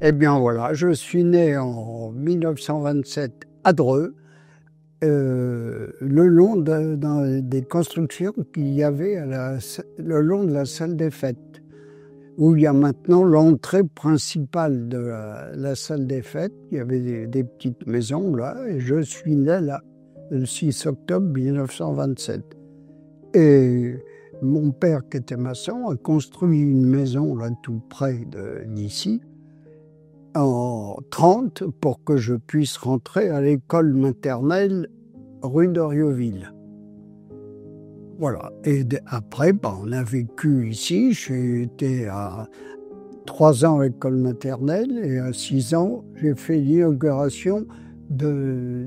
Eh bien voilà, je suis né en 1927 à Dreux, le long des constructions qu'il y avait le long de la salle des fêtes, où il y a maintenant l'entrée principale de la salle des fêtes. Il y avait des petites maisons là, et je suis né là, le 6 octobre 1927. Et mon père, qui était maçon, a construit une maison là tout près d'ici, en 30, pour que je puisse rentrer à l'école maternelle rue d'Orioville. Voilà. Et après, on a vécu ici. J'ai été à 3 ans à l'école maternelle et à 6 ans, j'ai fait l'inauguration de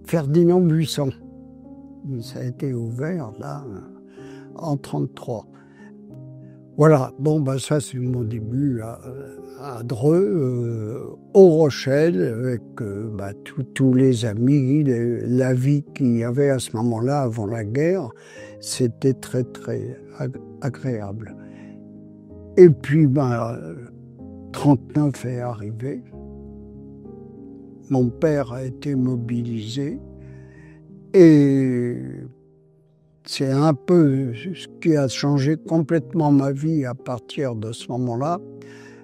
Ferdinand Buisson. Ça a été ouvert là en 1933. Voilà, ça c'est mon début à Dreux, au Rochelle, avec tous les amis, la vie qu'il y avait à ce moment-là, avant la guerre, c'était très très agréable. Et puis 39 est arrivé, mon père a été mobilisé, et c'est un peu ce qui a changé complètement ma vie à partir de ce moment-là.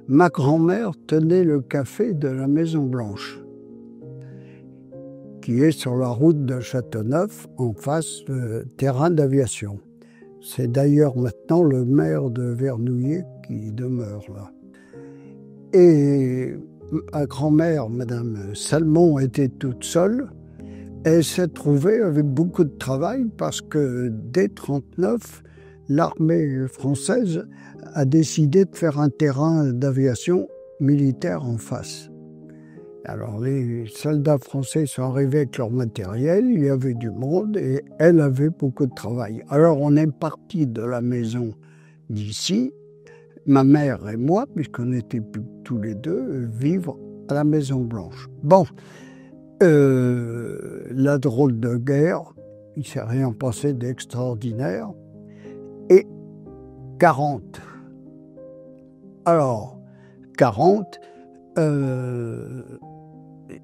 Ma grand-mère tenait le café de la Maison Blanche, qui est sur la route de Châteauneuf, en face du terrain d'aviation. C'est d'ailleurs maintenant le maire de Vernouillet qui demeure là. Et ma grand-mère, Madame Salmon, était toute seule. Elle s'est trouvée avec beaucoup de travail parce que dès 1939, l'armée française a décidé de faire un terrain d'aviation militaire en face. Alors les soldats français sont arrivés avec leur matériel, il y avait du monde et elle avait beaucoup de travail. Alors on est parti de la maison d'ici, ma mère et moi, puisqu'on était tous les deux, vivre à la Maison Blanche. La drôle de guerre, il ne s'est rien passé d'extraordinaire. Et 40. Alors, 40,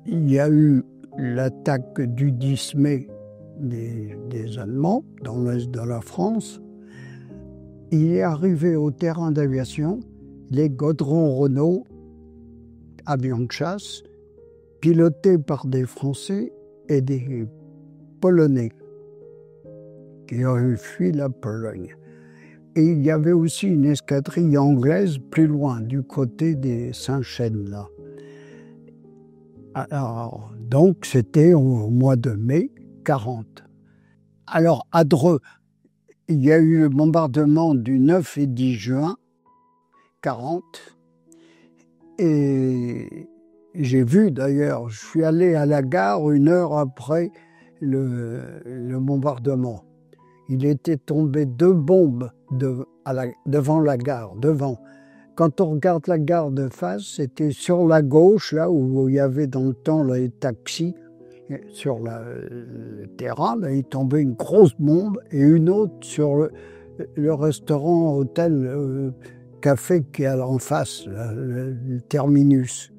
il y a eu l'attaque du 10 mai des Allemands dans l'est de la France. Il est arrivé au terrain d'aviation les Gaudron Renault, avions de chasse, pilotés par des Français et des Polonais qui avaient fui la Pologne. Et il y avait aussi une escadrille anglaise plus loin, du côté des Saint-Chênes, là. Alors, donc, c'était au mois de mai 40. Alors, à Dreux, il y a eu le bombardement du 9 et 10 juin 40. Et j'ai vu d'ailleurs, je suis allé à la gare 1 heure après le bombardement. Il était tombé 2 bombes devant la gare, devant. Quand on regarde la gare de face, c'était sur la gauche, là où il y avait dans le temps les taxis, sur le terrain, là, il tombait une grosse bombe et une autre sur le restaurant, hôtel, café qui est en face, là, le terminus.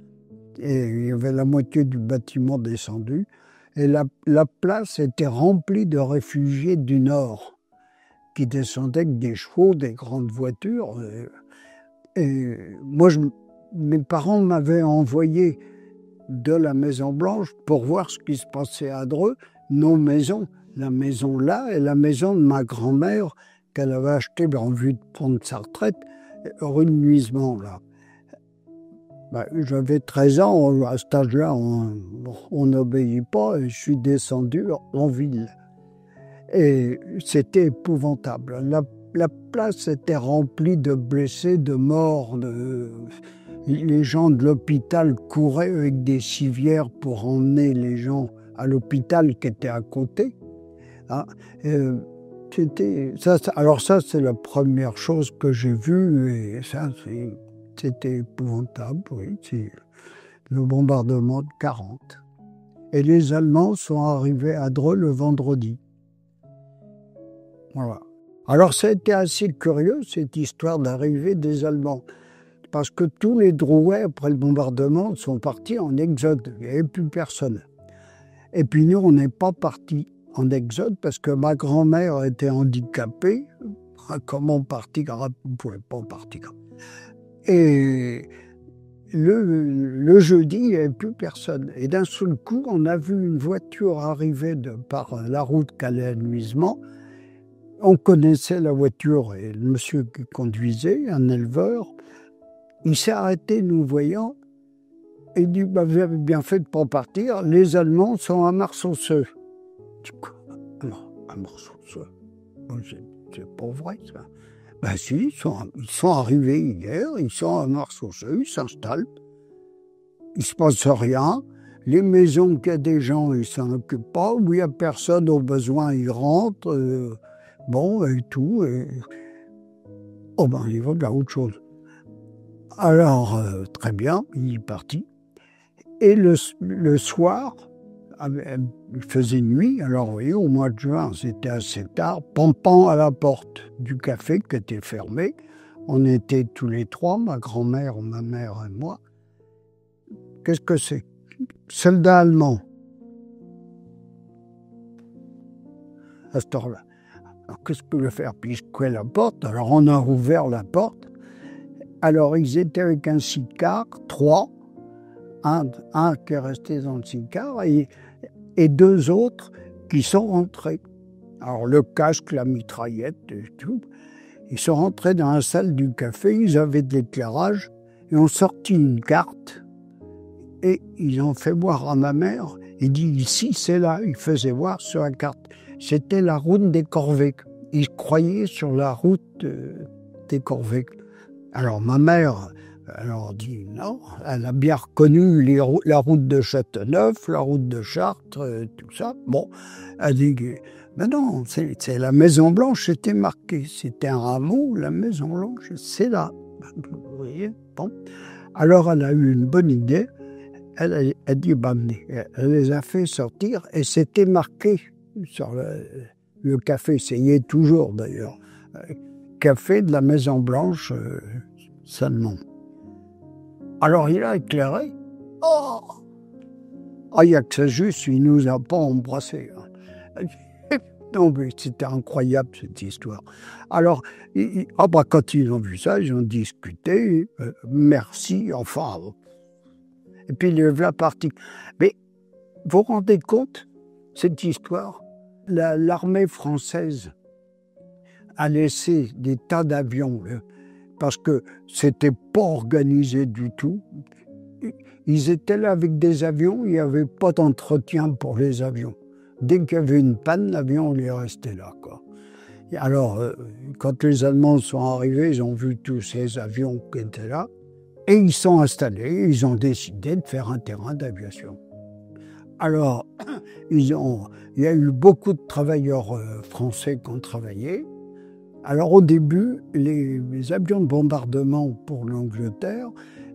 Et il y avait la moitié du bâtiment descendu. Et la place était remplie de réfugiés du Nord qui descendaient avec des chevaux, des grandes voitures. Et moi, mes parents m'avaient envoyé de la Maison Blanche pour voir ce qui se passait à Dreux, nos maisons, la maison là et la maison de ma grand-mère qu'elle avait achetée en vue de prendre sa retraite, rue de Nuisement, là. J'avais 13 ans, à cet âge-là, on n'obéit pas, et je suis descendu en ville. Et c'était épouvantable. La place était remplie de blessés, de morts. Les gens de l'hôpital couraient avec des civières pour emmener les gens à l'hôpital qui était à côté. Alors ça, c'est la première chose que j'ai vue, et ça, c'était épouvantable, oui. C'est le bombardement de 40. Et les Allemands sont arrivés à Dreux le vendredi. Voilà. Alors ça a été assez curieux, cette histoire d'arrivée des Allemands. parce que tous les Drouais, après le bombardement, sont partis en exode. Il n'y avait plus personne. Et puis nous, on n'est pas partis en exode parce que ma grand-mère était handicapée. Comment partir? On ne pouvait pas partir. Et le jeudi, il n'y avait plus personne. Et d'un seul coup, on a vu une voiture arriver par la route qu'allait à Nuisement. On connaissait la voiture et le monsieur qui conduisait, un éleveur. Il s'est arrêté, nous voyant, et il dit bah, « Vous avez bien fait de ne pas partir, les Allemands sont à Marsauceux. » Non, à Marsauceux. C'est pas vrai, ça. Ben si, ils sont arrivés hier, ils sont à Marsauceux, ils s'installent. Il ne se passe rien. Les maisons qu'il y a des gens, ils ne s'en occupent pas. Où il n'y a personne au besoin, ils rentrent. Bon, et tout. Oh ben, il va vers autre chose. Alors, très bien, il est parti. Et le soir, il faisait nuit, alors vous voyez, au mois de juin, c'était assez tard, pan à la porte du café qui était fermé. On était tous les trois, ma grand-mère, ma mère et moi. Qu'est-ce que c'est? Soldats allemands. À cette heure-là. Alors, qu'est-ce que je peux faire? Puis je couais la porte, alors on a ouvert la porte. Alors, ils étaient avec un sidecar, 3, un qui est resté dans le sidecar et 2 autres qui sont rentrés. Alors, le casque, la mitraillette et tout. Ils sont rentrés dans la salle du café, ils avaient de l'éclairage et ont sorti une carte et ils ont fait voir à ma mère. Il dit, ici, c'est là. Il faisait voir sur la carte. C'était la route des Corvées. Ils croyaient sur la route des Corvées. Alors, ma mère, elle leur dit non. Elle a bien reconnu la route de Châteauneuf, la route de Chartres, tout ça. Bon, elle dit, mais non, c'est la Maison Blanche, c'était marqué. C'était un rameau, la Maison Blanche, c'est là. Vous voyez, bon. Alors, elle a eu une bonne idée. Elle a dit, bah, elle les a fait sortir et c'était marqué sur le café. Ça y est toujours d'ailleurs. Café de la Maison Blanche, seulement. Alors il a éclairé. Oh, il n'y a que ça juste, il ne nous a pas embrassés. Non, mais c'était incroyable cette histoire. Alors, quand ils ont vu ça, ils ont discuté. Merci, enfin. Et puis, il est parti. Mais vous vous rendez compte, cette histoire, l'armée française a laissé des tas d'avions parce que c'était pas organisé du tout. Ils étaient là avec des avions, il n'y avait pas d'entretien pour les avions. Dès qu'il y avait une panne, l'avion, il est resté là, quoi. Et alors, quand les Allemands sont arrivés, ils ont vu tous ces avions qui étaient là. Et ils sont installés, ils ont décidé de faire un terrain d'aviation. Alors, il y a eu beaucoup de travailleurs français qui ont travaillé. Alors au début, les avions de bombardement pour l'Angleterre,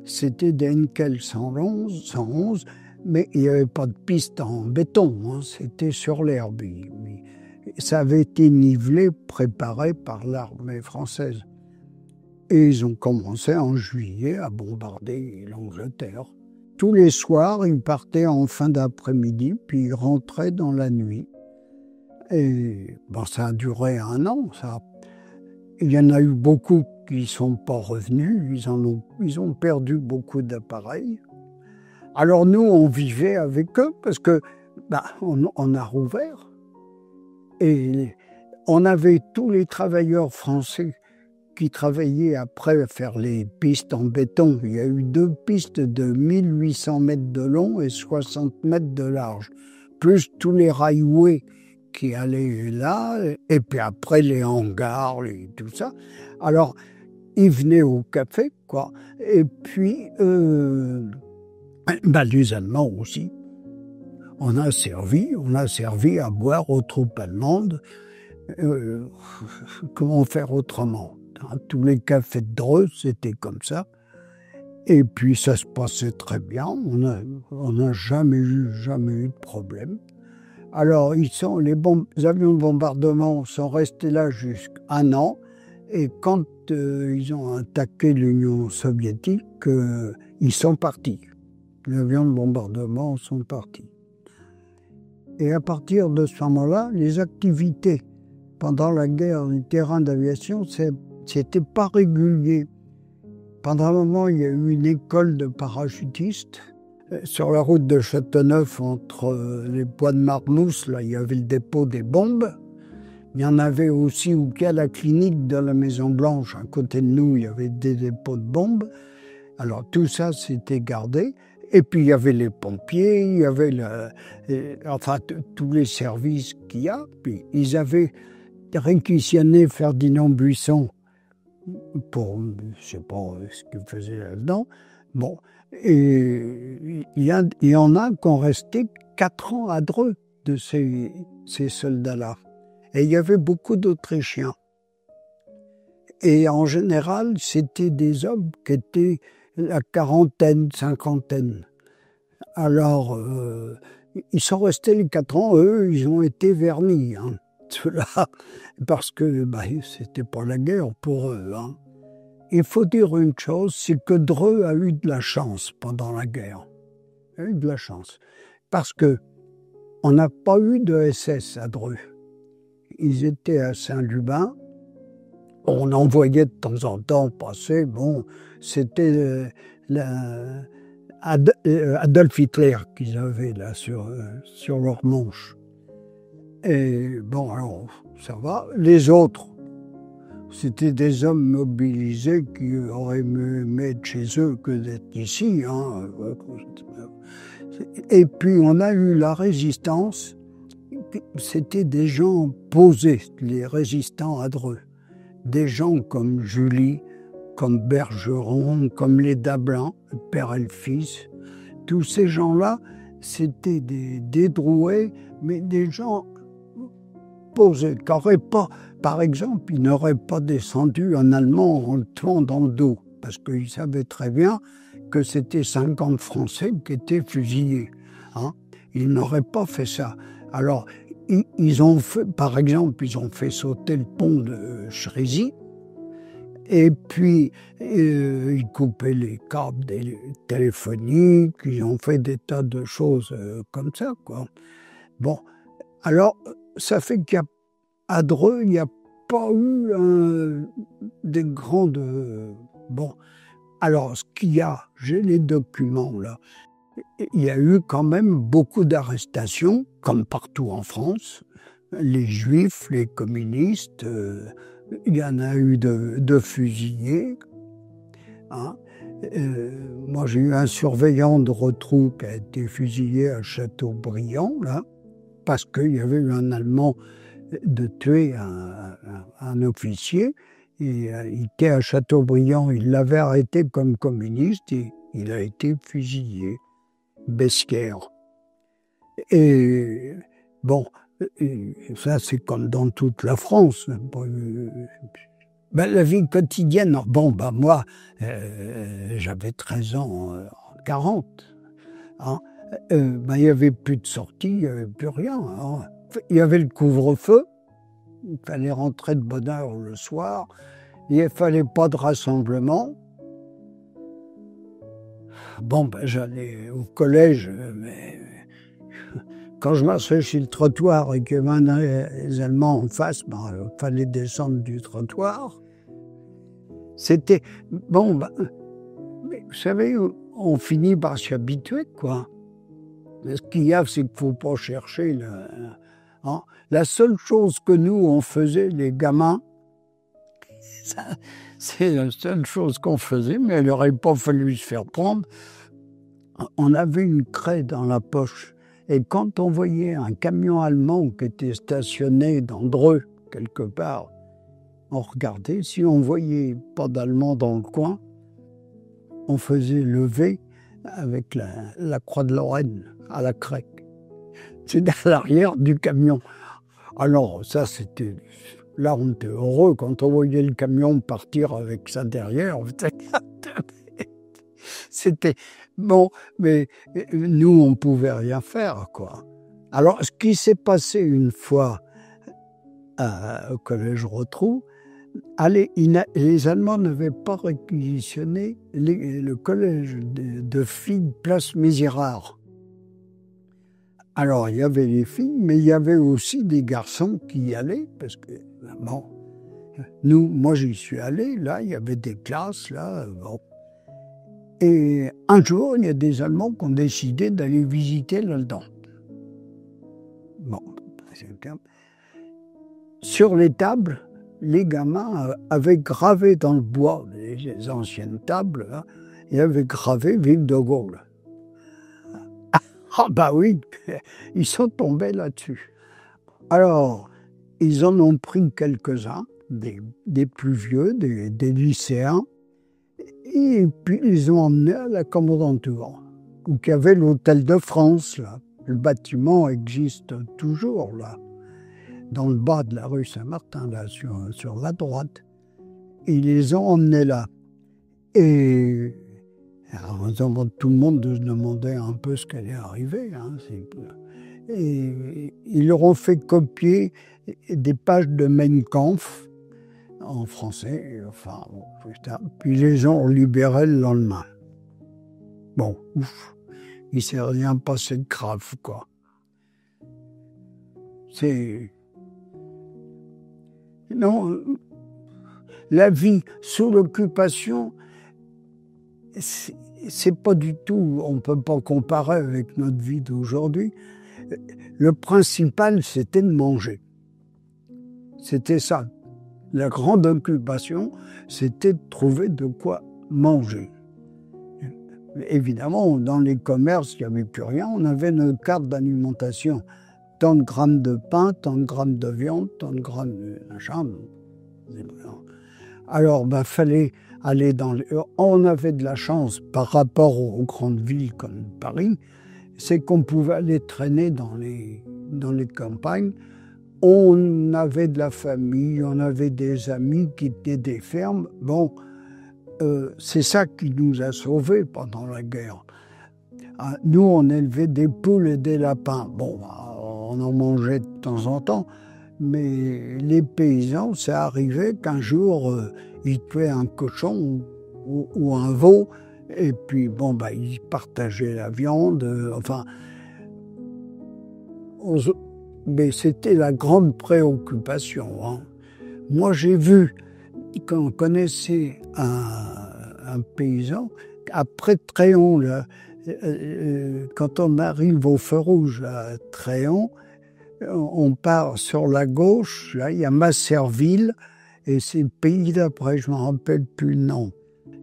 c'était des Heinkel 111, mais il n'y avait pas de piste en béton, hein, c'était sur l'herbe. Ça avait été nivelé, préparé par l'armée française. Et ils ont commencé en juillet à bombarder l'Angleterre. Tous les soirs, ils partaient en fin d'après-midi, puis ils rentraient dans la nuit. Et ça a duré 1 an. Il y en a eu beaucoup qui ne sont pas revenus. Ils ont perdu beaucoup d'appareils. Alors nous, on vivait avec eux parce que on a rouvert. Et on avait tous les travailleurs français qui travaillaient après à faire les pistes en béton. Il y a eu 2 pistes de 1800 mètres de long et 60 mètres de large, plus tous les railways qui allaient là, et puis après les hangars, tout ça. Alors, ils venaient au café, quoi. Et puis, les Allemands aussi. On a servi à boire aux troupes allemandes. Comment faire autrement? Tous les cafés de Dreux, c'était comme ça. Et puis ça se passait très bien. On n'a jamais eu de problème. Alors les avions de bombardement sont restés là jusqu'à 1 an. Et quand ils ont attaqué l'Union soviétique, ils sont partis. Les avions de bombardement sont partis. Et à partir de ce moment-là, les activités pendant la guerre des terrains d'aviation, c'était pas régulier. Pendant un moment, il y a eu une école de parachutistes. Sur la route de Châteauneuf, entre les bois de Marmousse, là, il y avait le dépôt des bombes. Il y en avait aussi où il y a la clinique de la Maison Blanche. À côté de nous, il y avait des dépôts de bombes. Alors tout ça, c'était gardé. Et puis il y avait les pompiers, il y avait tous les services qu'il y a. Puis ils avaient réquisitionné Ferdinand Buisson pour, je sais pas ce qu'il faisait là-dedans. Bon, et il y en a qui ont resté 4 ans à Dreux de ces soldats-là. Et il y avait beaucoup d'Autrichiens. Et en général, c'était des hommes qui étaient la quarantaine, cinquantaine. Alors, ils sont restés les 4 ans, eux, ils ont été vernis, hein, ceux-là, parce que c'était pas la guerre pour eux. Hein. Il faut dire une chose, c'est que Dreux a eu de la chance pendant la guerre. Il a eu de la chance. Parce que on n'a pas eu de SS à Dreux. Ils étaient à Saint-Lubin. On en voyait de temps en temps passer. Bon, c'était Adolf Hitler qu'ils avaient là sur leur manche. Et bon, alors, ça va. Les autres, c'était des hommes mobilisés qui auraient aimé être chez eux que d'être ici. Hein. Et puis, on a eu la résistance. C'était des gens posés, les résistants à Dreux. Des gens comme Julie, comme Bergeron, comme les Dablin, le père et le fils. Tous ces gens-là, c'était des Drouais, mais des gens posés, qui n'auraient pas, par exemple, ils n'auraient pas descendu un Allemand en le tuant dans le dos, parce qu'ils savaient très bien que c'était 50 Français qui étaient fusillés. Hein. Ils n'auraient pas fait ça. Alors, ils ont fait, par exemple, ils ont fait sauter le pont de Chrézy, et puis ils coupaient les câbles téléphoniques, ils ont fait des tas de choses comme ça, quoi. Bon, alors, ça fait qu'à Dreux, il n'y a pas eu des grandes... Bon, alors, ce qu'il y a, j'ai les documents, là. Il y a eu quand même beaucoup d'arrestations, comme partout en France. Les juifs, les communistes, il y en a eu de fusillés. Hein. Moi, j'ai eu un surveillant de Rotrou qui a été fusillé à Châteaubriand, là, parce qu'il y avait eu un Allemand de tuer un officier. Et, il était à Châteaubriand, il l'avait arrêté comme communiste et il a été fusillé. Besquière. Et bon, ça c'est comme dans toute la France. La vie quotidienne, bon, moi, j'avais 13 ans en 40. Hein, il n'y avait plus de sortie, il n'y avait plus rien. Hein. Il y avait le couvre-feu, il fallait rentrer de bonne heure le soir, il ne fallait pas de rassemblement. Bon, j'allais au collège, mais quand je marchais sur le trottoir et qu'il y avait les Allemands en face, il fallait descendre du trottoir. C'était... Bon, mais vous savez, on finit par s'y habituer, quoi. Mais ce qu'il y a, c'est qu'il ne faut pas chercher. Hein. La seule chose que nous, on faisait, les gamins, c'est la seule chose qu'on faisait, mais il n'aurait pas fallu se faire prendre. On avait une craie dans la poche. Et quand on voyait un camion allemand qui était stationné dans Dreux, quelque part, on regardait. Si on voyait pas d'Allemand dans le coin, on faisait lever avec la croix de Lorraine à la craie. C'est à l'arrière du camion. Alors ça, c'était... Là, on était heureux quand on voyait le camion partir avec ça derrière. C'était bon, mais nous, on ne pouvait rien faire, quoi. Alors, ce qui s'est passé une fois au collège Rotrou, Allez, les Allemands n'avaient pas réquisitionné le collège de filles Place Mézirard. Alors, il y avait les filles, mais il y avait aussi des garçons qui y allaient, parce que, bon, moi j'y suis allé, là, il y avait des classes, là, bon. Et un jour, il y a des Allemands qui ont décidé d'aller visiter là-dedans. Bon, sur les tables, les gamins avaient gravé dans le bois, les anciennes tables, hein, ils avaient gravé Vive de Gaulle. Ah bah oui, ils sont tombés là-dessus. Alors, ils en ont pris quelques-uns, des plus vieux, des lycéens, et puis ils les ont emmenés à la Kommandantur, où il y avait l'Hôtel de France, là. Le bâtiment existe toujours, là, dans le bas de la rue Saint-Martin, là, sur la droite. Ils les ont emmenés là. Et alors, tout le monde demandait un peu ce qui allait arriver. Hein, et ils leur ont fait copier des pages de Mein Kampf en français. Enfin, puis ils les ont libérés le lendemain. Bon, ouf, il ne s'est rien passé de grave, quoi. Non, la vie sous l'occupation, c'est pas du tout, on ne peut pas comparer avec notre vie d'aujourd'hui. Le principal, c'était de manger. C'était ça. La grande occupation, c'était de trouver de quoi manger. Évidemment, dans les commerces, il n'y avait plus rien. On avait notre carte d'alimentation. Tant de grammes de pain, tant de grammes de viande, tant de grammes de machin. Alors, fallait aller on avait de la chance par rapport aux grandes villes comme Paris, c'est qu'on pouvait aller traîner dans les campagnes. On avait de la famille, on avait des amis qui tenaient des fermes. Bon, c'est ça qui nous a sauvés pendant la guerre. Nous, on élevait des poules et des lapins. Bon, on en mangeait de temps en temps, mais les paysans, c'est arrivé qu'un jour, ils tuaient un cochon ou un veau, et puis bon, ils partageaient la viande, enfin. Mais c'était la grande préoccupation. Hein. Moi, j'ai vu, quand on connaissait un paysan, après Tréon, là, quand on arrive au feu rouge à Tréon, on part sur la gauche, là, il y a Masserville, et c'est le pays d'après, je ne me rappelle plus le nom.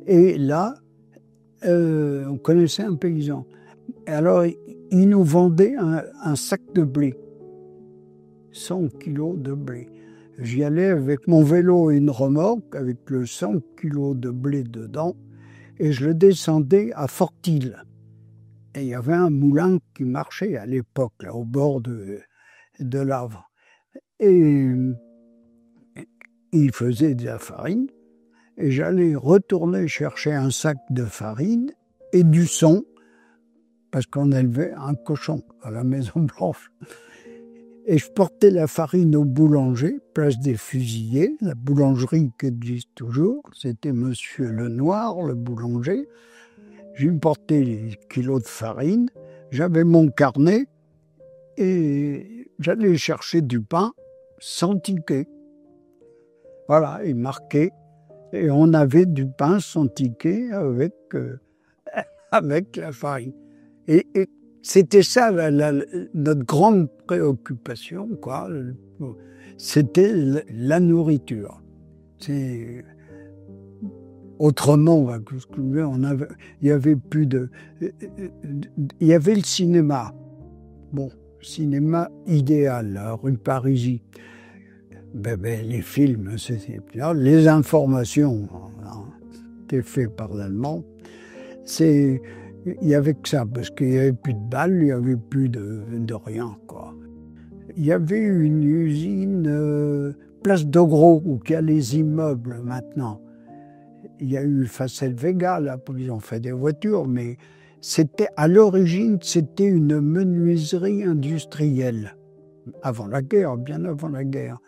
Et là, on connaissait un paysan. Alors, il nous vendait un sac de blé, 100 kilos de blé. J'y allais avec mon vélo et une remorque, avec le 100 kilos de blé dedans, et je le descendais à Fortil. Et il y avait un moulin qui marchait à l'époque, là, au bord de l'Avre. Et il faisait de la farine, et j'allais retourner chercher un sac de farine et du son, parce qu'on élevait un cochon à la Maison Blanche. Et je portais la farine au boulanger, place des Fusillés, la boulangerie qui existe toujours. C'était Monsieur Lenoir, le boulanger. Je lui portais les kilos de farine, j'avais mon carnet et j'allais chercher du pain sans ticket. Voilà, il marquait. Et on avait du pain sans ticket avec la farine. Et c'était ça notre grande préoccupation, quoi. C'était la nourriture. Autrement, il y avait le cinéma. Bon, cinéma idéal, la rue Parisis. Les films, c'était bien. Les informations, c'était fait par l'allemand. Il y avait que ça, parce qu'il n'y avait plus de balles, il n'y avait plus de rien, quoi. Il y avait une usine, Place de Gros, où il y a les immeubles maintenant. Il y a eu Facel Vega, là, ils ont fait des voitures, mais à l'origine, c'était une menuiserie industrielle. Avant la guerre, bien avant la guerre.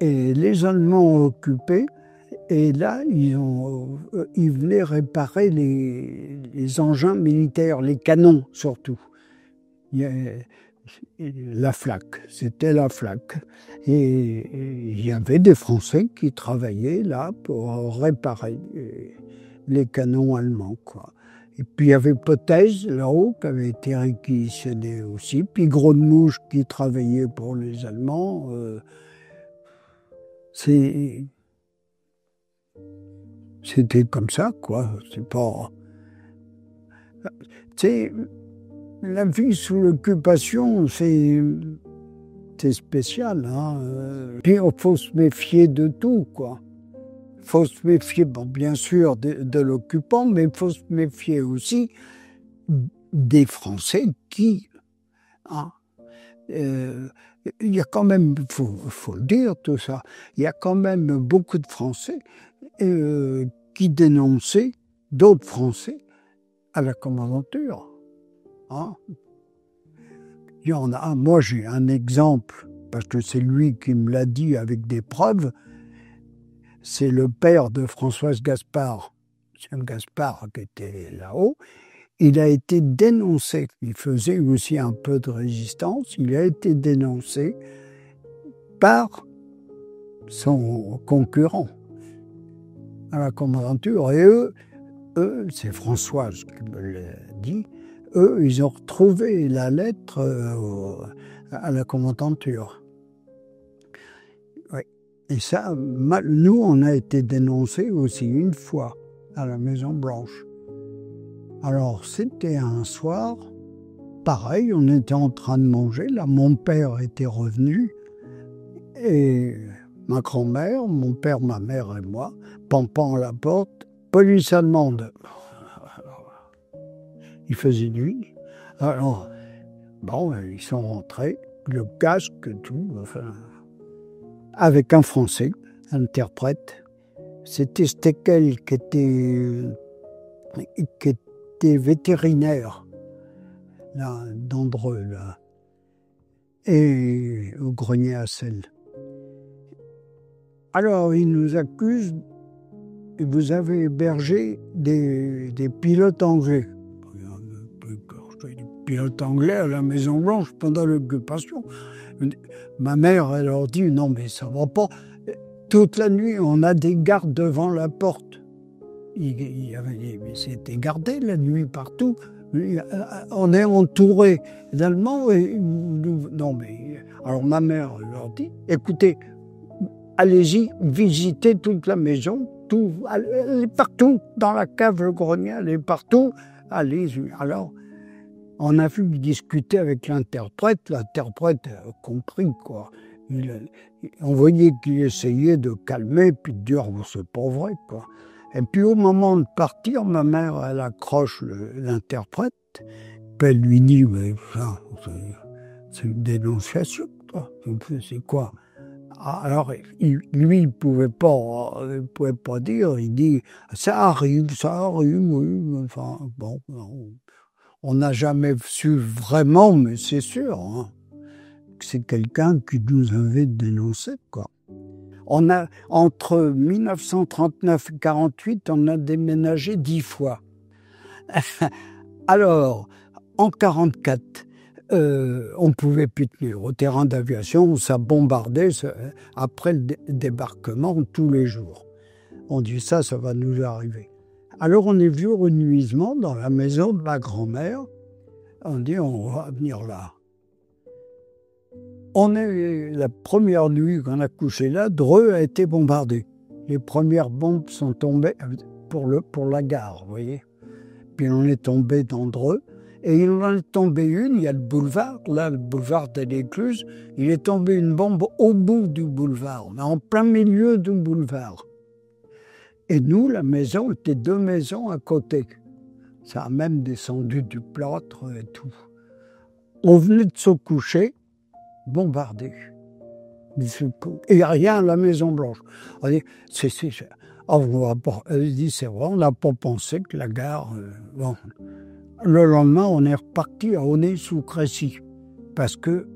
Et les Allemands ont occupé, et là, ils venaient réparer les engins militaires, les canons surtout. La Flak, c'était la Flak. Et il y avait des Français qui travaillaient là pour réparer les canons allemands, quoi. Et puis il y avait Potez là-haut qui avait été réquisitionné aussi. Puis Gros-de-Mouche qui travaillait pour les Allemands. C'était comme ça, quoi. C'est pas. Tu sais, la vie sous l'occupation, c'est spécial, hein. Puis il faut se méfier de tout, quoi. Il faut se méfier, bon, bien sûr, de l'occupant, mais il faut se méfier aussi des Français qui. Hein, il y a quand même, faut le dire tout ça, il y a quand même beaucoup de Français qui dénonçaient d'autres Français à la commandanture. Hein. Il y en a. Moi, j'ai un exemple, parce que c'est lui qui me l'a dit avec des preuves. C'est le père de Françoise Gaspard, Jean Gaspard, qui était là-haut. Il a été dénoncé. Il faisait aussi un peu de résistance. Il a été dénoncé par son concurrent à la commandanture. Et eux, c'est Françoise qui me l'a dit, eux, ils ont retrouvé la lettre à la commandanture. Oui. Et ça, nous, on a été dénoncés aussi une fois à la Maison-Blanche. Alors, c'était un soir, pareil, on était en train de manger, là, mon père était revenu, et ma grand-mère, mon père, ma mère et moi, pampant à la porte, police allemande. Il faisait nuit. Alors, bon, ils sont rentrés, le casque, tout, enfin, avec un Français, interprète. C'était Steckel qui était vétérinaire, là, d'Andreux, là, et au grenier à sel. Alors, il nous accuse, vous avez hébergé des pilotes anglais. Des pilotes anglais à la Maison-Blanche pendant l'occupation. Ma mère, elle leur dit, non mais ça va pas. Toute la nuit, on a des gardes devant la porte. C'était gardé la nuit partout. On est entouré d'Allemands. Non mais, alors ma mère leur dit, écoutez, allez-y, visitez toute la maison, allez partout, dans la cave, le grenier, allez partout, allez-y. Alors, on a vu discuter avec l'interprète a compris, quoi. On voyait qu'il essayait de calmer, puis de dire, c'est pas vrai, quoi. Et puis au moment de partir, ma mère, elle accroche l'interprète, puis elle lui dit, mais ça, c'est une dénonciation, quoi. C'est quoi? Alors, lui, il pouvait pas dire, il dit, ça arrive, oui, enfin, bon, on n'a jamais su vraiment, mais c'est sûr, hein, que c'est quelqu'un qui nous avait dénoncé, quoi. On a, entre 1939 et 1948, on a déménagé 10 fois. Alors, en 1944, on ne pouvait plus tenir. Au terrain d'aviation, ça bombardait après le débarquement tous les jours. On dit ça va nous arriver. Alors on est vu au nuisement dans la maison de ma grand-mère. On dit on va venir là. La première nuit qu'on a couché là, Dreux a été bombardé. Les premières bombes sont tombées pour la gare, vous voyez. Puis on est tombé dans Dreux. Et il en est tombé une, il y a le boulevard, là, le boulevard de l'Écluse, il est tombé une bombe au bout du boulevard, mais en plein milieu du boulevard. Et nous, la maison était 2 maisons à côté. Ça a même descendu du plâtre et tout. On venait de se coucher, bombardé. Et rien à la Maison Blanche. On dit, c'est vrai, on n'a pas pensé que la gare... bon. Le lendemain, on est reparti à Aulnay-sous-Crécy, parce que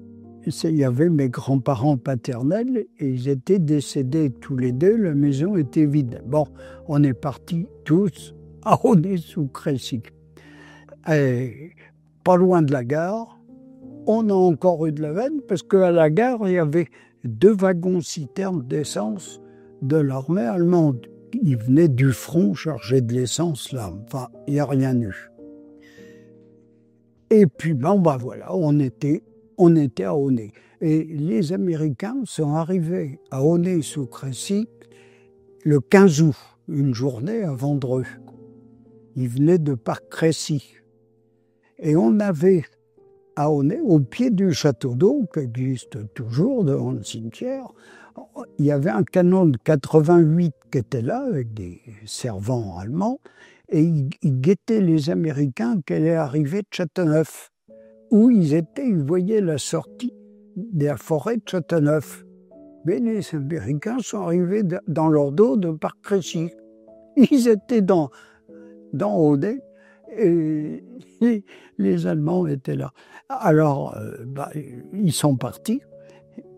il y avait mes grands-parents paternels et ils étaient décédés tous les deux, la maison était vide. Bon, on est partis tous à Aulnay-sous-Crécy. Et pas loin de la gare, on a encore eu de la veine parce qu'à la gare, il y avait 2 wagons-citernes d'essence de l'armée allemande. Ils venaient du front charger de l'essence là. Enfin, il n'y a rien eu. Et puis, voilà, on était à Aulnay. Et les Américains sont arrivés à Aulnay-sous-Crécy le 15 août, une journée avant Dreux. Ils venaient de Parc Crécy. Et on avait à Aulnay, au pied du château d'eau, qui existe toujours devant le cimetière, il y avait un canon de 88 qui était là, avec des servants allemands, et ils guettaient les Américains qui allaient arriver de Châteauneuf. Où ils étaient, ils voyaient la sortie de la forêt de Châteauneuf. Mais les Américains sont arrivés dans leur dos de Parc Crécy. Ils étaient dans Aulnay, et les Allemands étaient là. Alors, ils sont partis,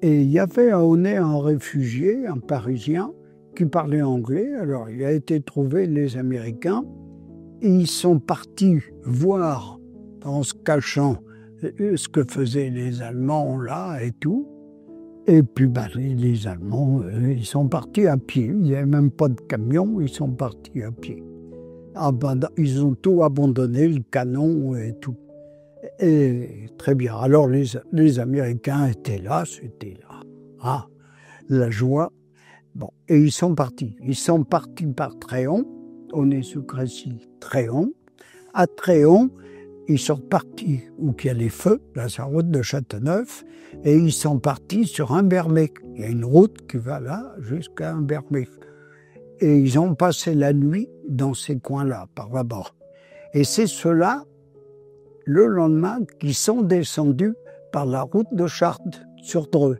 et il y avait à Aulnay un réfugié, un Parisien, qui parlait anglais. Alors, il a été trouvé les Américains, et ils sont partis voir, en se cachant, ce que faisaient les Allemands là et tout. Et puis, les Allemands, ils sont partis à pied. Il n'y avait même pas de camion, ils sont partis à pied. Ils ont tout abandonné, le canon et tout. Et très bien. Alors les Américains étaient là, c'était là. Ah, la joie. Bon, et ils sont partis. Ils sont partis par Tréon. Aulnay-sous-Crécy, Tréon. À Tréon, ils sont partis où il y a les feux, là, sur la route de Châteauneuf, et ils sont partis sur Imbermé. Il y a une route qui va là jusqu'à Imbermé. Et ils ont passé la nuit dans ces coins-là, par là-bas. Et c'est ceux-là, le lendemain, qui sont descendus par la route de Chartres, sur Dreux.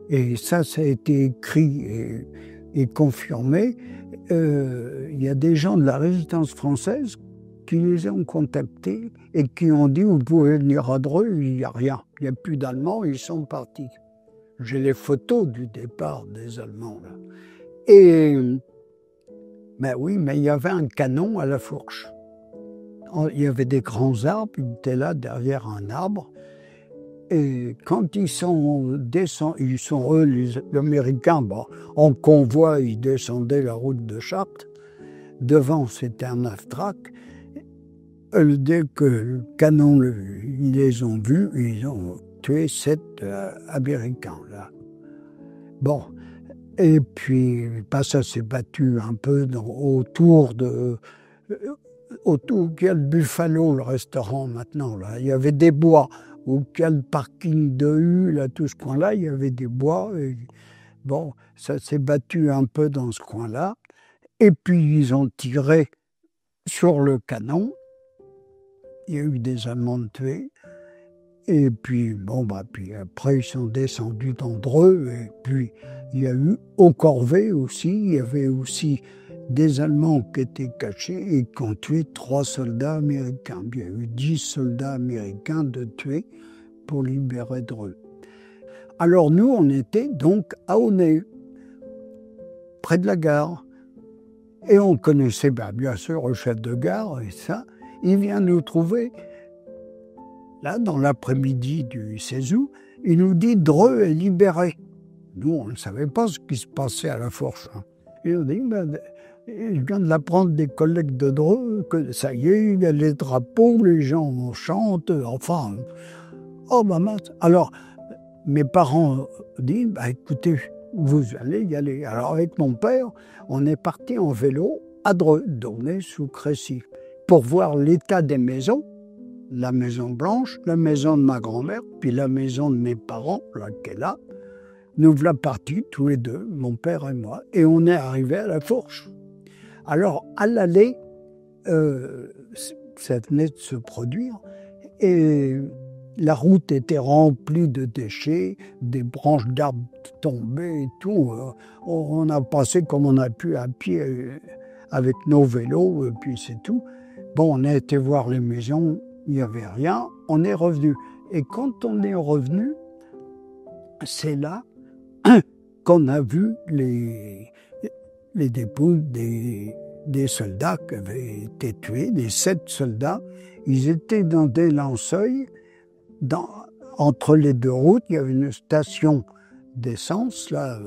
Et ça a été écrit et confirmé. Il y a des gens de la Résistance française qui les ont contactés et qui ont dit « Vous pouvez venir à Dreux, il n'y a rien. Il n'y a plus d'Allemands, ils sont partis. » J'ai les photos du départ des Allemands, là. Et... oui, mais il y avait un canon à la fourche. Il y avait des grands arbres, ils étaient là derrière un arbre. Et quand ils sont descendus, eux, les Américains, en convoi, ils descendaient la route de Chartres. Devant, c'était un half-track. Dès que le canon, ils les ont vus, ils ont tué 7 Américains, là. Bon. Et puis, ça s'est battu un peu autour qu'il y a le Buffalo, le restaurant maintenant, là. Il y avait des bois, où il y a le parking de U, là, tout ce coin-là, il y avait des bois. Et, ça s'est battu un peu dans ce coin-là. Et puis, ils ont tiré sur le canon. Il y a eu des Allemands tués. Et puis, puis après, ils sont descendus dans Dreux. Et puis, il y a eu au Corvet aussi. Il y avait aussi des Allemands qui étaient cachés et qui ont tué 3 soldats américains. Il y a eu 10 soldats américains de tués pour libérer Dreux. Alors, nous, on était donc à Aulnay, près de la gare. Et on connaissait bien sûr le chef de gare et ça. Il vient nous trouver. Là, dans l'après-midi du 16 août, il nous dit « Dreux est libéré ». Nous, on ne savait pas ce qui se passait à la fourche. Et on dit « Je viens de l'apprendre des collègues de Dreux, que ça y est, il y a les drapeaux, les gens chantent, enfin... » Oh, mince. Alors, mes parents disent « Écoutez, vous allez y aller ». Alors, avec mon père, on est parti en vélo à Dreux, d'Aulnay-sous-Crécy, pour voir l'état des maisons. La maison blanche, la maison de ma grand-mère, puis la maison de mes parents, là, qui est là. Nous voilà partis, tous les deux, mon père et moi, et on est arrivés à la fourche. Alors, à l'aller, ça venait de se produire, et la route était remplie de déchets, des branches d'arbres tombées et tout. On a passé comme on a pu à pied avec nos vélos, et puis c'est tout. On a été voir les maisons, il n'y avait rien, on est revenu. Et quand on est revenu, c'est là qu'on a vu les dépouilles des soldats qui avaient été tués, les 7 soldats. Ils étaient dans des lançeuils, entre les 2 routes, il y avait une station d'essence, là,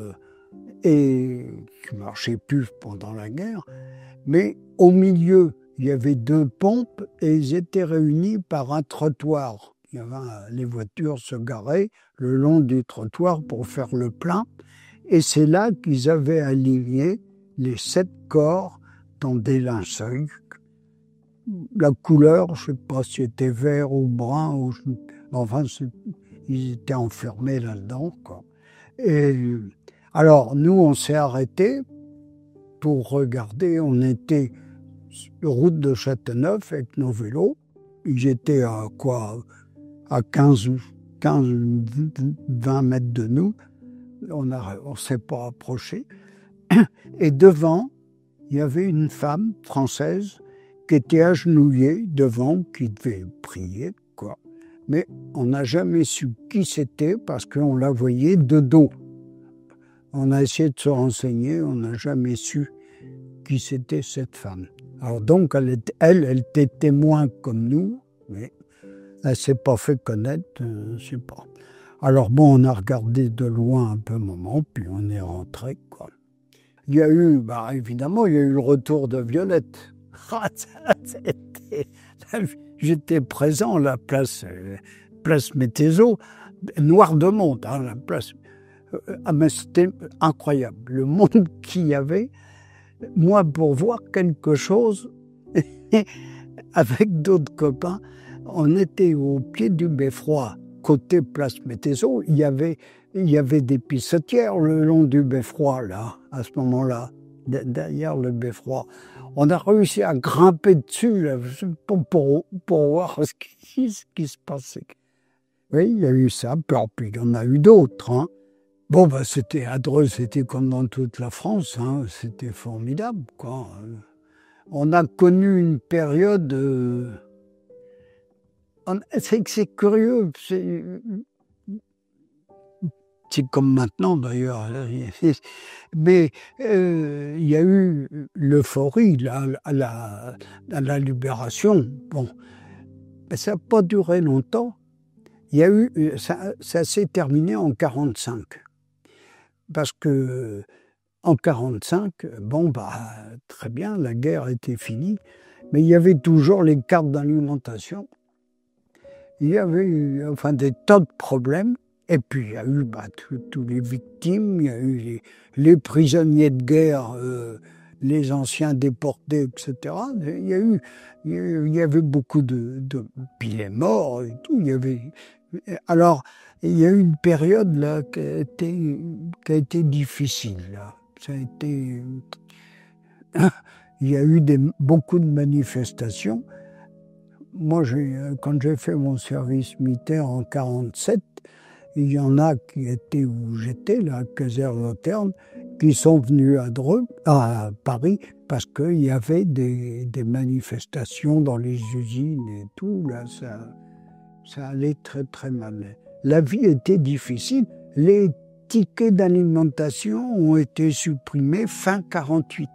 et qui ne marchait plus pendant la guerre. Mais au milieu, il y avait 2 pompes et ils étaient réunis par un trottoir. Les voitures se garaient le long du trottoir pour faire le plein. Et c'est là qu'ils avaient aligné les 7 corps dans des linceuils. La couleur, je ne sais pas si c'était vert ou brun, enfin, ils étaient enfermés là-dedans, quoi. Et alors, nous, on s'est arrêtés pour regarder. On était sur route de Châteauneuf avec nos vélos. Ils étaient à 15 20 mètres de nous. On ne s'est pas approché. Et devant, il y avait une femme française qui était agenouillée devant, qui devait prier, quoi. Mais on n'a jamais su qui c'était parce qu'on la voyait de dos. On a essayé de se renseigner, on n'a jamais su qui c'était cette femme. Alors donc, elle était témoin comme nous, mais elle ne s'est pas fait connaître, je ne sais pas. Alors bon, on a regardé de loin un peu un moment, puis on est rentré, quoi. Il y a eu, évidemment, il y a eu le retour de Violette. J'étais présent à la place Métézo, noir de monde, la place. Mais c'était incroyable, le monde qu'il y avait. Moi, pour voir quelque chose, avec d'autres copains, on était au pied du beffroi, côté place Métézo. Il y avait des pissotières le long du beffroi, là, à ce moment-là, derrière le beffroi. On a réussi à grimper dessus là, pour voir ce qui se passait. Oui, il y a eu ça, puis il y en a eu d'autres. Hein. Bon, c'était à Dreux, c'était comme dans toute la France, hein, c'était formidable, quoi. On a connu une période... c'est curieux, c'est comme maintenant d'ailleurs, mais il y a eu l'euphorie à la libération. Bon, mais ça n'a pas duré longtemps. Il y a eu, ça s'est terminé en 1945. Parce que en 1945, très bien, la guerre était finie, mais il y avait toujours les cartes d'alimentation. Il y avait eu, des tas de problèmes. Et puis il y a eu tous les victimes, il y a eu les prisonniers de guerre, les anciens déportés, etc. Il y avait beaucoup puis les morts et tout. Alors, il y a eu une période là qui a été difficile. Là. Ça a été, il y a eu beaucoup de manifestations. Moi, quand j'ai fait mon service militaire en 1947, il y en a qui étaient où j'étais, la caserne Lanterne, qui sont venus à Paris, parce qu'il y avait des manifestations dans les usines et tout. Là, ça allait très très mal. La vie était difficile. Les tickets d'alimentation ont été supprimés fin 1948.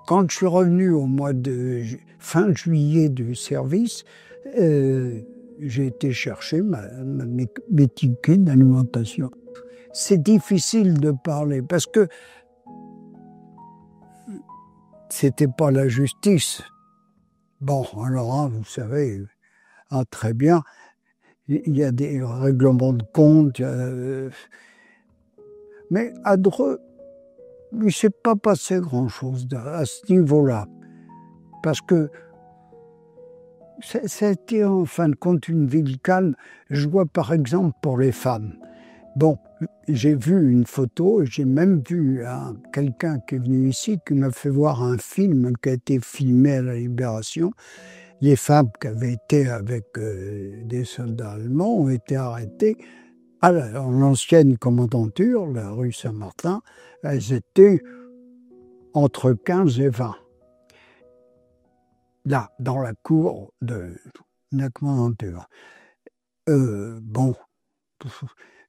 Quand je suis revenu au mois de fin juillet du service, j'ai été chercher mes tickets d'alimentation. C'est difficile de parler parce que c'était pas la justice. Bon, alors, vous savez, très bien, il y a des règlements de compte, mais à Dreux, il ne s'est pas passé grand-chose à ce niveau-là. Parce que ça a été en fin de compte une ville calme. Je vois par exemple pour les femmes. Bon, j'ai vu une photo, et j'ai même vu quelqu'un qui est venu ici, qui m'a fait voir un film qui a été filmé à la Libération. Les femmes qui avaient été avec des soldats allemands ont été arrêtées en l'ancienne commandanture, la rue Saint-Martin. Elles étaient entre 15 et 20. Là, dans la cour de la commandanture.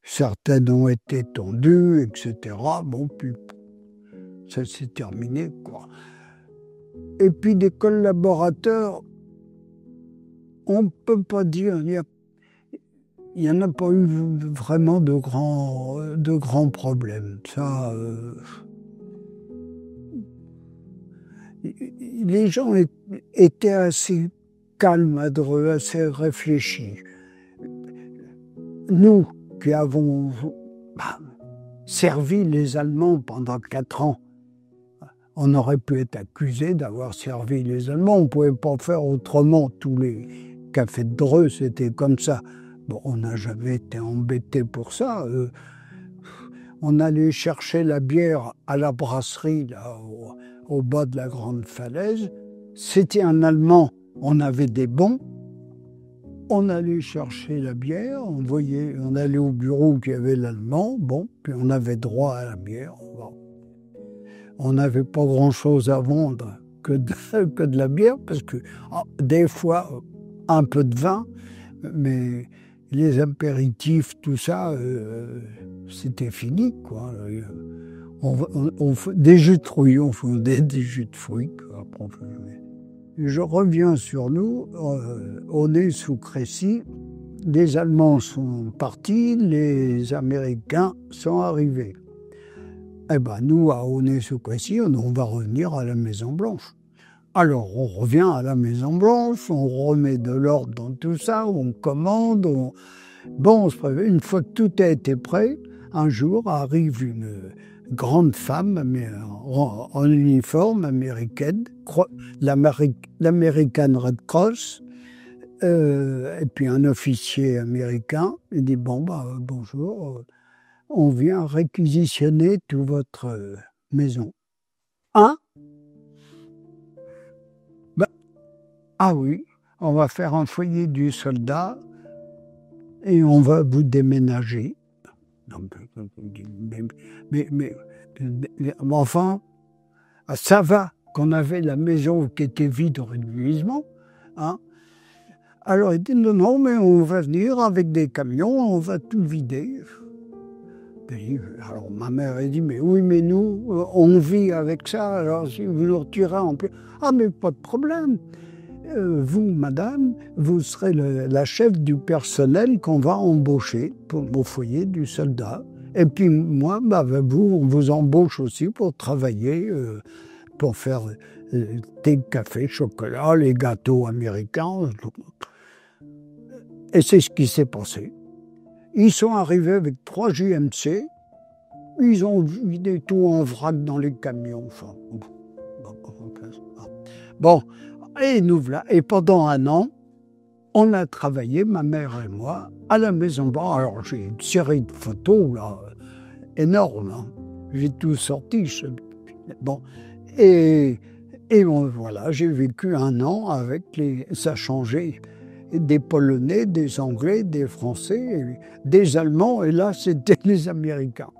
certaines ont été tendues, etc. Bon, puis ça s'est terminé, quoi. Et puis des collaborateurs, on ne peut pas dire, il n'y en a pas eu vraiment de grands problèmes. Ça, les gens étaient assez calmes, assez réfléchis. Nous qui avons servi les Allemands pendant 4 ans, on aurait pu être accusé d'avoir servi les Allemands. On ne pouvait pas faire autrement. Tous les cafés de Dreux, c'était comme ça. Bon, on n'a jamais été embêté pour ça. On allait chercher la bière à la brasserie, là, au bas de la grande falaise. C'était un Allemand. On avait des bons. On allait chercher la bière. On allait au bureau où il y avait l'Allemand. Bon, puis on avait droit à la bière. Bon. On n'avait pas grand-chose à vendre que de la bière, parce que des fois, un peu de vin, mais les apéritifs, tout ça, c'était fini, quoi. Des jus de fruits, on faisait des jus de fruits. Quoi. Je reviens sur nous, on est sous Crécy, les Allemands sont partis, les Américains sont arrivés. Eh bien, nous, à Aulnay-sous-Crécy, on va revenir à la Maison-Blanche. Alors, on revient à la Maison-Blanche, on remet de l'ordre dans tout ça, on commande, Bon, on se prévient, une fois que tout a été prêt, un jour arrive une grande femme en uniforme américaine, l'American Red Cross, et puis un officier américain, il dit, bonjour, on vient réquisitionner toute votre maison. Hein? Ah oui, on va faire un foyer du soldat et on va vous déménager. Mais enfin, ça va qu'on avait la maison qui était vide régulièrement. Hein? Alors il dit non, mais on va venir avec des camions, on va tout vider. Alors ma mère a dit, mais oui, mais nous, on vit avec ça, alors si vous nous retirez en plus. Ah, mais pas de problème. Vous, madame, vous serez la chef du personnel qu'on va embaucher au foyer du soldat. Et puis moi, on vous embauche aussi pour travailler, pour faire thé, café, chocolat, les gâteaux américains. Et c'est ce qui s'est passé. Ils sont arrivés avec 3 JMC, ils ont vidé tout en vrac dans les camions. Enfin, bon, et nous voilà. Et pendant 1 an, on a travaillé, ma mère et moi, à la Maison Blanche. Alors j'ai une série de photos là, énormes. Hein. J'ai tout sorti. Bon, et voilà, j'ai vécu 1 an avec ça a changé. Des Polonais, des Anglais, des Français, des Allemands, et là, c'était les Américains.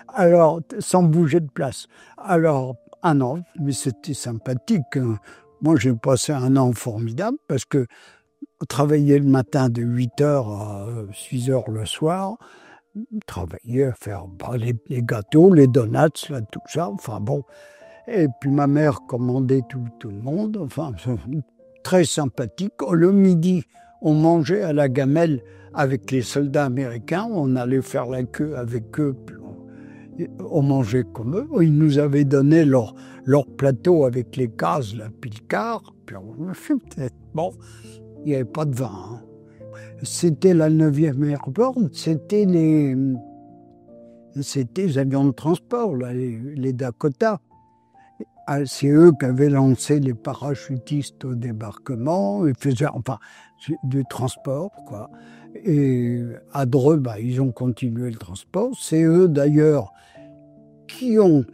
Alors, sans bouger de place. Alors, 1 an, mais c'était sympathique. Moi, j'ai passé 1 an formidable, parce que travailler le matin de 8h à 6h le soir, travailler à faire les gâteaux, les donuts, là, tout ça, enfin bon. Et puis ma mère commandait tout le monde, enfin... Très sympathique. Le midi, on mangeait à la gamelle avec les soldats américains. On allait faire la queue avec eux. Puis on mangeait comme eux. Ils nous avaient donné leur plateau avec les cases, la pile-quart. Puis bon, il n'y avait pas de vin. Hein. C'était la 9e Airborne. C'était les avions de transport, là, les Dakota. C'est eux qui avaient lancé les parachutistes au débarquement, ils faisaient du transport, quoi. Et à Dreux, ils ont continué le transport. C'est eux d'ailleurs qui ont...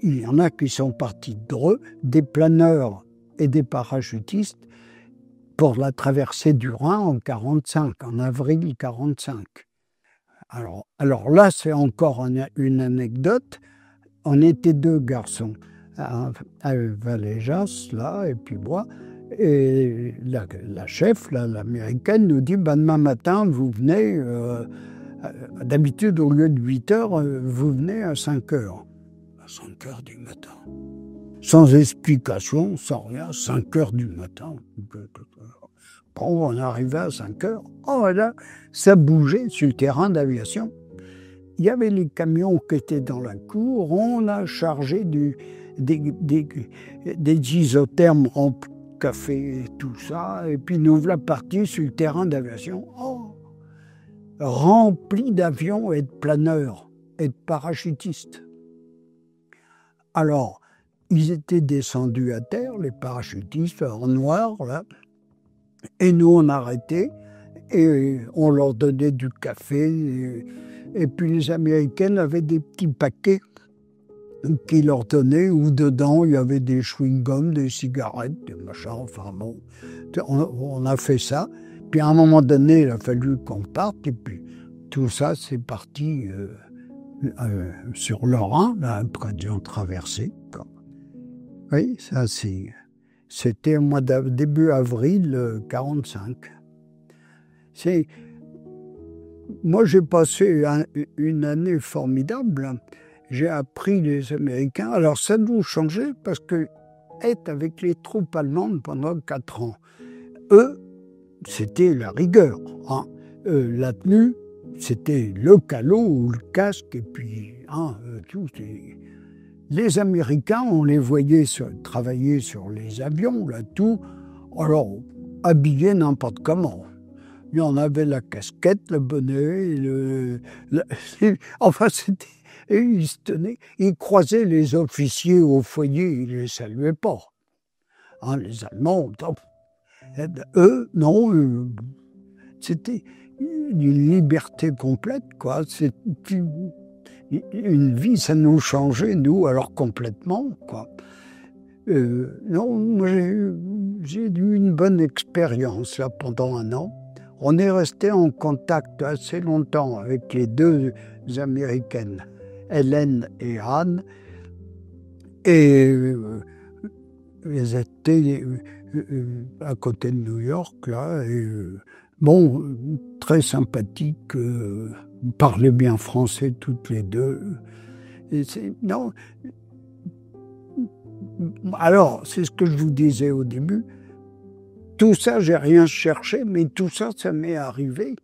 il y en a qui sont partis de Dreux, des planeurs et des parachutistes, pour la traversée du Rhin en avril 1945. Alors là, c'est encore une anecdote. On était 2 garçons, à Valéjas, là, et puis moi. Et la chef, l'américaine, nous dit demain matin, vous venez, d'habitude au lieu de 8 heures, vous venez à 5 heures. À 5 heures du matin. Sans explication, sans rien, 5 heures du matin. Bon, on arrivait à 5 heures. Oh là, ça bougeait sur le terrain d'aviation. Il y avait les camions qui étaient dans la cour. On a chargé des isothermes remplis de café et tout ça. Et puis nous voilà partis sur le terrain d'aviation. Oh, rempli d'avions et de planeurs et de parachutistes. Alors, ils étaient descendus à terre, les parachutistes en noir, là. Et nous, on arrêtait et on leur donnait du café. Et puis les Américaines avaient des petits paquets qu'ils leur donnaient où dedans, il y avait des chewing-gums, des cigarettes, des machins, enfin bon. On a fait ça. Puis à un moment donné, il a fallu qu'on parte. Et puis tout ça, c'est parti sur le Rhin, là, après ont traversé. Oui, ça c'était au mois début avril 1945. Moi, j'ai passé une année formidable. J'ai appris les Américains. Alors, ça nous changeait parce que être avec les troupes allemandes pendant 4 ans, eux, c'était la rigueur. Hein. La tenue, c'était le calot ou le casque, et puis tout. Les Américains, on les voyait travailler sur les avions, là, tout. Alors, habillés n'importe comment. Il y en avait la casquette, le bonnet, enfin, c'était... Et ils se tenaient, ils croisaient les officiers au foyer, ils ne les saluaient pas. Hein, les Allemands, eux, non, c'était une liberté complète, quoi. C'est une vie, ça nous changeait, nous, alors complètement, quoi. Non, moi, j'ai eu une bonne expérience, là, pendant 1 an. On est resté en contact assez longtemps avec les 2 Américaines, Hélène et Anne, et elles étaient à côté de New York, là, et bon, très sympathiques, parlaient bien français toutes les 2. Et non. Alors, c'est ce que je vous disais au début. Tout ça, j'ai rien cherché, mais tout ça, ça m'est arrivé.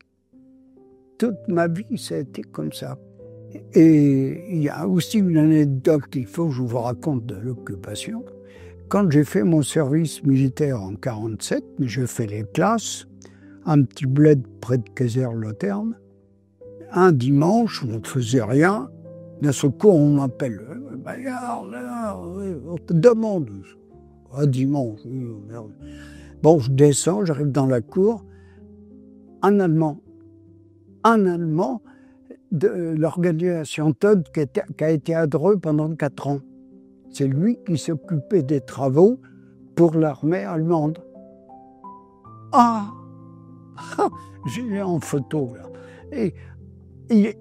Toute ma vie, ça a été comme ça. Et il y a aussi une anecdote qu'il faut que je vous raconte de l'occupation. Quand j'ai fait mon service militaire en 1947, j'ai fait les classes, un petit bled près de Kayser-Loterne. Un dimanche, on ne faisait rien. D'un seul coup, on m'appelle. On te demande. Un dimanche. Bon, je descends, j'arrive dans la cour. Un Allemand de l'organisation Todt qui a été à Dreux pendant 4 ans. C'est lui qui s'occupait des travaux pour l'armée allemande. Ah, j'ai en photo là. Et il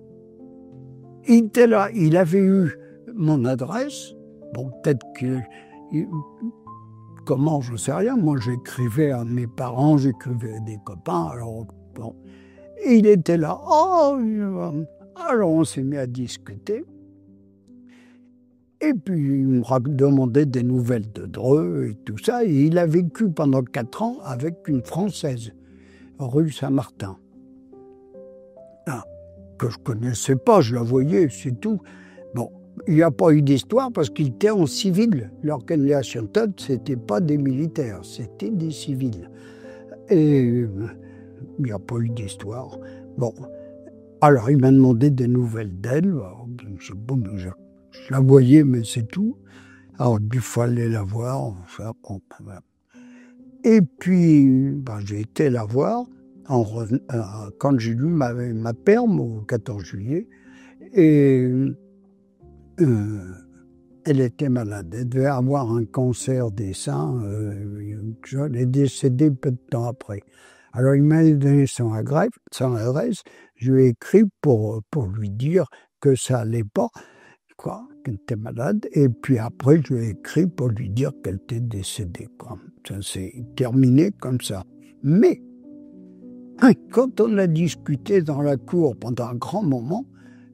était là, il avait eu mon adresse. Bon, peut-être que... Comment, je ne sais rien. Moi, j'écrivais à mes parents, j'écrivais à des copains. Alors, bon. Et il était là. Oh, alors, on s'est mis à discuter. Et puis, il me demandait des nouvelles de Dreux et tout ça. Et il a vécu pendant 4 ans avec une Française, rue Saint-Martin. Que je ne connaissais pas, je la voyais, c'est tout. Bon, il n'y a pas eu d'histoire parce qu'il était en civil. L'organisation Todt, ce n'était pas des militaires, c'était des civils. Et il n'y a pas eu d'histoire. Bon, alors il m'a demandé des nouvelles d'elle. Je la voyais, mais c'est tout. Alors il fallait la voir. Enfin, bon, voilà. Et puis, j'ai été la voir quand j'ai lu ma perme au 14 juillet. Et elle était malade. Elle devait avoir un cancer des seins. Elle est décédée peu de temps après. Alors, il m'a donné son adresse. Je lui ai écrit pour lui dire que ça allait pas, quoi, qu'elle était malade. Et puis après, je lui ai écrit pour lui dire qu'elle était décédée, quoi. Ça s'est terminé comme ça. Mais, quand on a discuté dans la cour pendant un grand moment,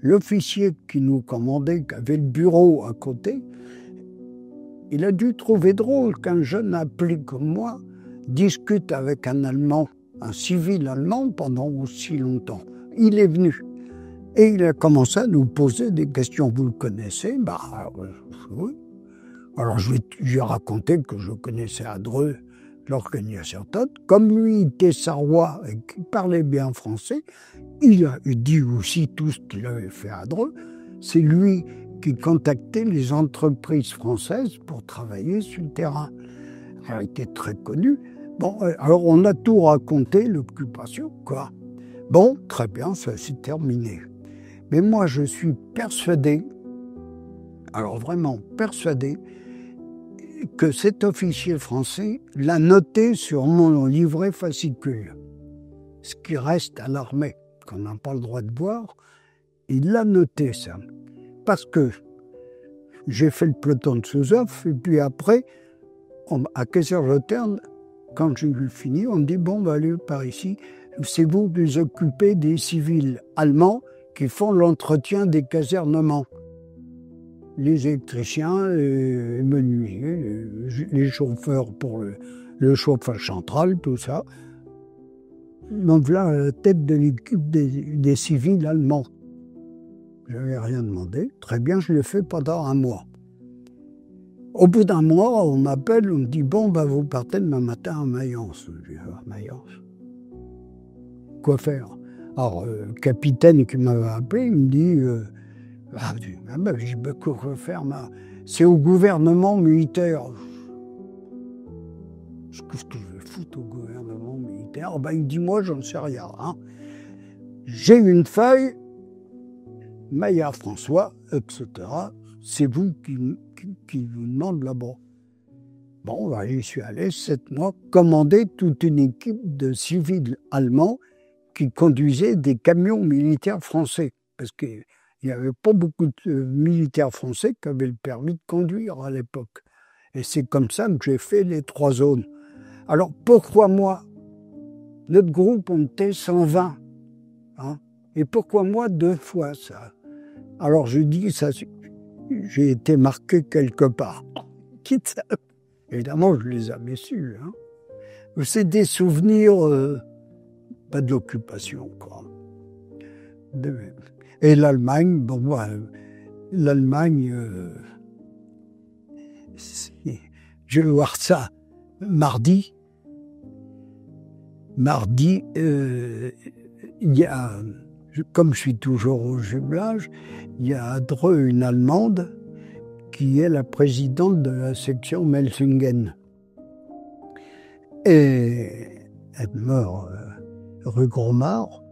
l'officier qui nous commandait, qui avait le bureau à côté, il a dû trouver drôle qu'un jeune appelé comme moi discute avec un Allemand, un civil allemand, pendant aussi longtemps. Il est venu et il a commencé à nous poser des questions. Vous le connaissez? Oui. Alors je lui ai raconté que je connaissais à Dreux l'organisation TOT. Comme lui était sarrois et qu'il parlait bien français, il a dit aussi tout ce qu'il avait fait à Dreux. C'est lui qui contactait les entreprises françaises pour travailler sur le terrain. Il était très connu. Bon, alors on a tout raconté, l'occupation, quoi. Bon, très bien, ça s'est terminé. Mais moi, je suis persuadé, alors vraiment persuadé, que cet officier français l'a noté sur mon livret fascicule. Ce qui reste à l'armée, qu'on n'a pas le droit de voir, il l'a noté, ça. Parce que j'ai fait le peloton de sous-off, et puis après, à Kaiserslautern, quand j'ai eu fini, on me dit, bon, allez par ici, c'est vous qui vous occupez des civils allemands qui font l'entretien des casernements. Les électriciens, les menuisiers, les chauffeurs pour le chauffage central, tout ça. Donc voilà la tête de l'équipe des civils allemands. Je n'avais rien demandé. Très bien, je l'ai fait pendant un mois. Au bout d'un mois, on m'appelle, on me dit, bon, vous partez demain matin à Mayence. Je dis, à Mayence? Quoi faire? Alors, le capitaine qui m'avait appelé, il me dit, je dis, quoi faire? C'est au gouvernement militaire. Qu'est-ce que je vais foutre au gouvernement militaire? Il dit, moi, j'en sais rien. Hein. J'ai une feuille, Maillard François, etc. C'est vous qui vous demande là-bas. Bon, j'y suis allé 7 mois, commander toute une équipe de civils allemands qui conduisaient des camions militaires français. Parce qu'il n'y avait pas beaucoup de militaires français qui avaient le permis de conduire à l'époque. Et c'est comme ça que j'ai fait les 3 zones. Alors pourquoi moi? Notre groupe, on était 120. Hein, et pourquoi moi 2 fois ça? Alors je dis, ça, j'ai été marqué quelque part. Quitte ça. Évidemment, je les avais su. Hein. C'est des souvenirs, pas de l'occupation, quoi. Et l'Allemagne, l'Allemagne, je vais voir ça mardi. Mardi, il y a, comme je suis toujours au jumelage, il y a à Dreux une Allemande qui est la présidente de la section Melsungen. Et elle meurt rue Gromard.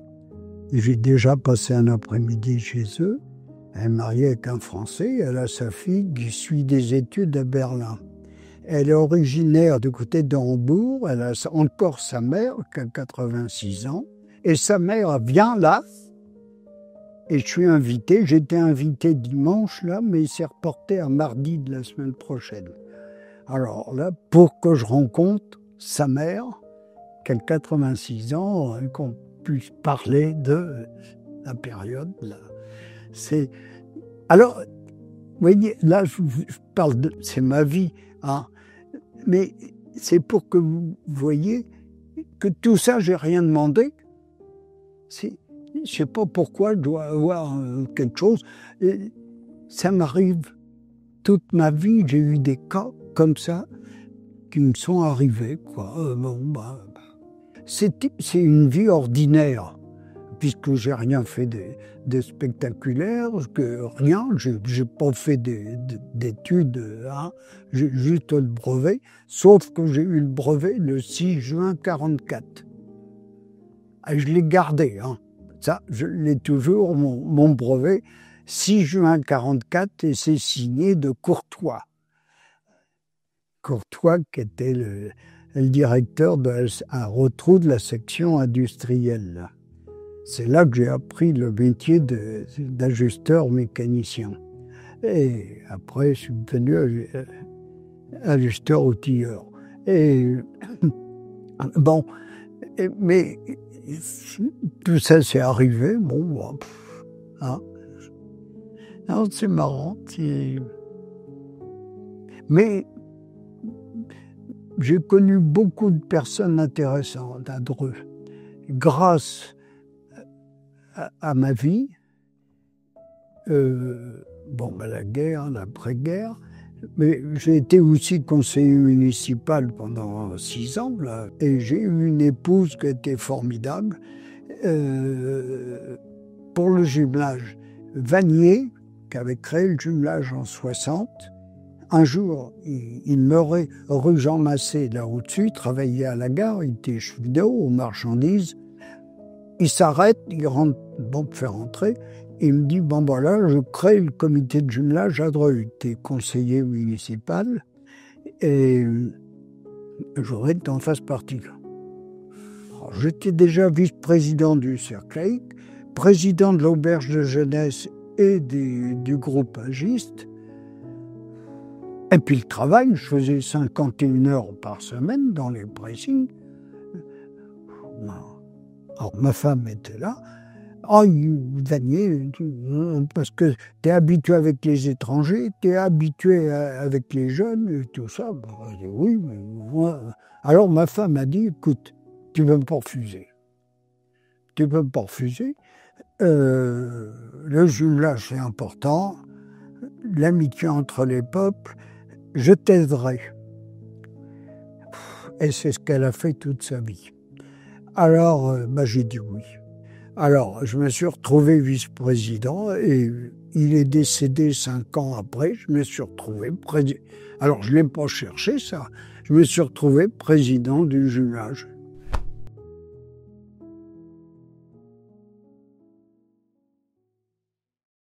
J'ai déjà passé un après-midi chez eux. Elle est mariée avec un Français. Elle a sa fille qui suit des études à Berlin. Elle est originaire du côté de Hambourg. Elle a encore sa mère qui a 86 ans. Et sa mère vient là. Et je suis invité. J'étais invité dimanche là, mais c'est reporté à mardi de la semaine prochaine. Alors là, pour que je rencontre sa mère, qui a 86 ans, qu'on puisse parler de la période là. Alors, vous voyez, là, je parle c'est ma vie, hein, mais c'est pour que vous voyez que tout ça, j'ai rien demandé. Je ne sais pas pourquoi je dois avoir quelque chose. Et ça m'arrive toute ma vie, j'ai eu des cas comme ça qui me sont arrivés, quoi. C'est une vie ordinaire, puisque j'ai rien fait de spectaculaire, rien, j'ai pas fait d'études, hein, j'ai juste le brevet, sauf que j'ai eu le brevet le 6 juin 1944. Et je l'ai gardé, hein. Ça, je l'ai toujours, mon brevet, 6 juin 1944, et c'est signé de Courtois. Courtois, qui était le directeur à Rotrou de la section industrielle. C'est là que j'ai appris le métier d'ajusteur mécanicien. Et après, je suis devenu ajusteur outilleur. Et bon, mais tout ça c'est arrivé, bon, hein. Non, c'est marrant. Mais j'ai connu beaucoup de personnes intéressantes à Dreux, grâce à ma vie. La guerre, l'après-guerre, mais j'ai été aussi conseiller municipal pendant 6 ans, là, et j'ai eu une épouse qui était formidable. Pour le jumelage, Vanier, qui avait créé le jumelage en 60, un jour, il meurait rue Jean Massé, là au-dessus, il travaillait à la gare, il était cheminot aux marchandises. Il s'arrête, il rentre, bon, me fait rentrer, et il me dit, bon voilà, je crée le comité de jumelage à Dreux. Il était conseiller municipal, et je voudrais que tu en fasses partie. Alors, j'étais déjà vice-président du Cercle, président de l'auberge de jeunesse et du groupe Agiste. Et puis le travail, je faisais 51 heures par semaine dans les pressings. Alors ma femme était là. Oh, Vanier, parce que tu es habitué avec les étrangers, tu es habitué avec les jeunes, et tout ça. Bon, je dis, oui, mais moi... Alors ma femme a dit, écoute, tu ne peux pas refuser. Tu ne peux pas refuser. Le jumelage, c'est important. L'amitié entre les peuples, je t'aiderai. Et c'est ce qu'elle a fait toute sa vie. Alors, j'ai dit oui. Alors, je me suis retrouvé vice-président et il est décédé 5 ans après. Je me suis retrouvé président. Alors, je ne l'ai pas cherché, ça. Je me suis retrouvé président du jumelage.